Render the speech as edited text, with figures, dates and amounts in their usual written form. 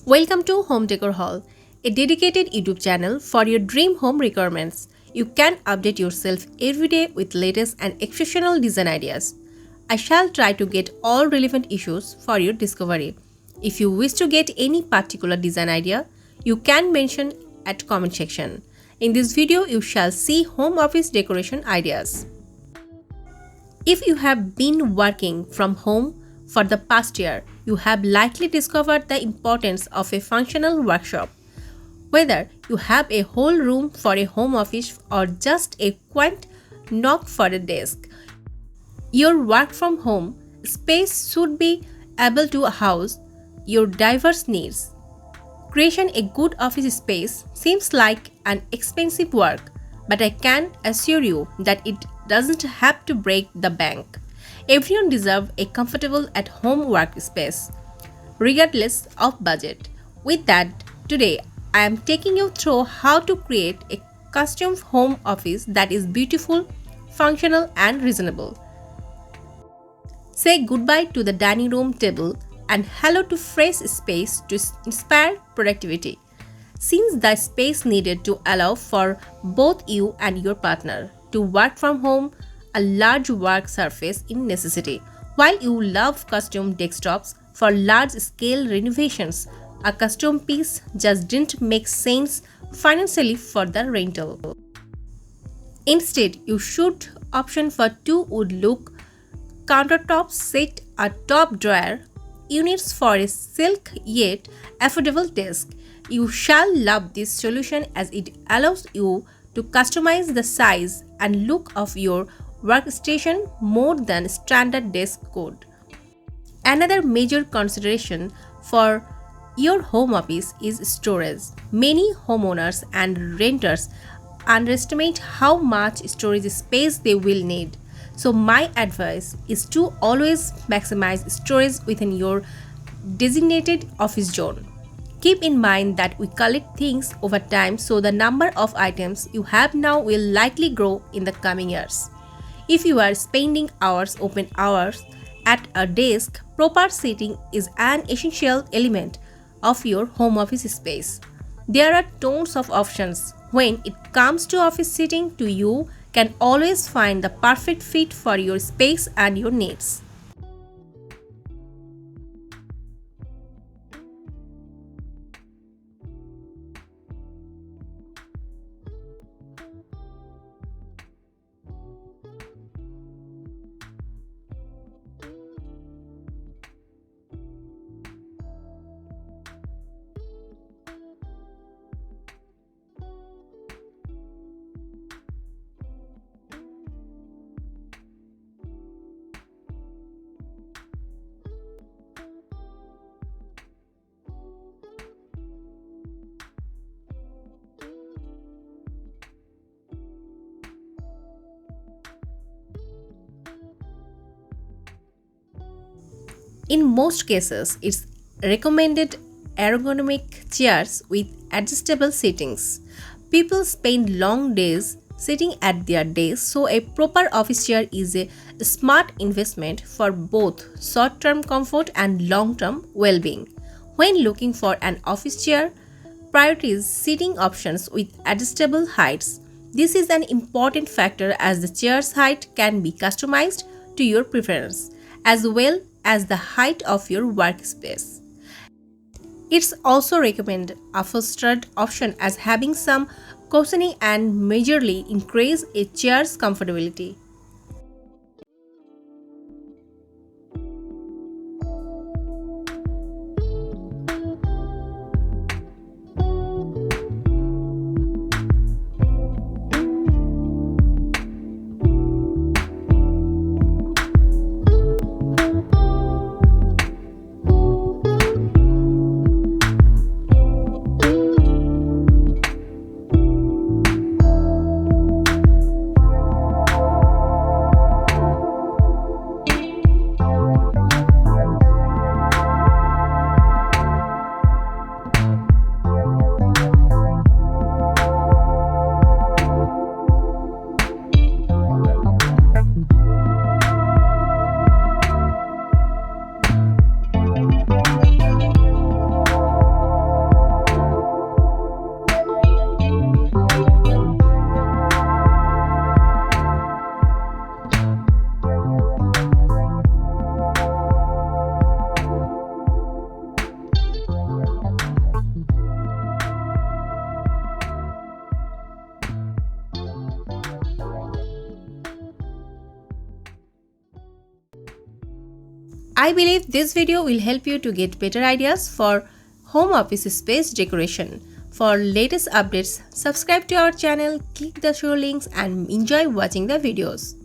Welcome to Home Decor Hall, a dedicated YouTube channel for your dream home requirements. You can update yourself every day with latest and exceptional design ideas. I shall try to get all relevant issues for your discovery. If you wish to get any particular design idea, you can mention at comment section. In this video, you shall see home office decoration ideas. If you have been working from home for the past year, you have likely discovered the importance of a functional workshop. Whether you have a whole room for a home office or just a quaint nook for a desk, your work from home space should be able to house your diverse needs. Creating a good office space seems like an expensive work, but I can assure you that it doesn't have to break the bank. Everyone deserves a comfortable at-home workspace, regardless of budget. With that, today I am taking you through how to create a custom home office that is beautiful, functional, and reasonable. Say goodbye to the dining room table and hello to fresh space to inspire productivity. Since the space needed to allow for both you and your partner to work from home, a large work surface is necessity. While you love custom desktops for large-scale renovations, a custom piece just didn't make sense financially for the rental. Instead, you should option for two wood-look countertops set a top drawer units for a silk yet affordable desk. You shall love this solution as it allows you to customize the size and look of your workstation more than standard desk code. Another major consideration for your home office is storage. Many homeowners and renters underestimate how much storage space they will need. So my advice is to always maximize storage within your designated office zone. Keep in mind that we collect things over time, so the number of items you have now will likely grow in the coming years. If you are spending open hours at a desk, proper seating is an essential element of your home office space. There are tons of options when it comes to office seating. You can always find the perfect fit for your space and your needs. In most cases, it's recommended ergonomic chairs with adjustable seatings. People spend long days sitting at their desks, so a proper office chair is a smart investment for both short-term comfort and long-term well-being. When looking for an office chair, prioritize seating options with adjustable heights. This is an important factor as the chair's height can be customized to your preference, as well as the height of your workspace. It's also recommended upholstered option as having some cushioning and majorly increase a chair's comfortability. I believe this video will help you to get better ideas for home office space decoration. For latest updates, subscribe to our channel, click the show links and enjoy watching the videos.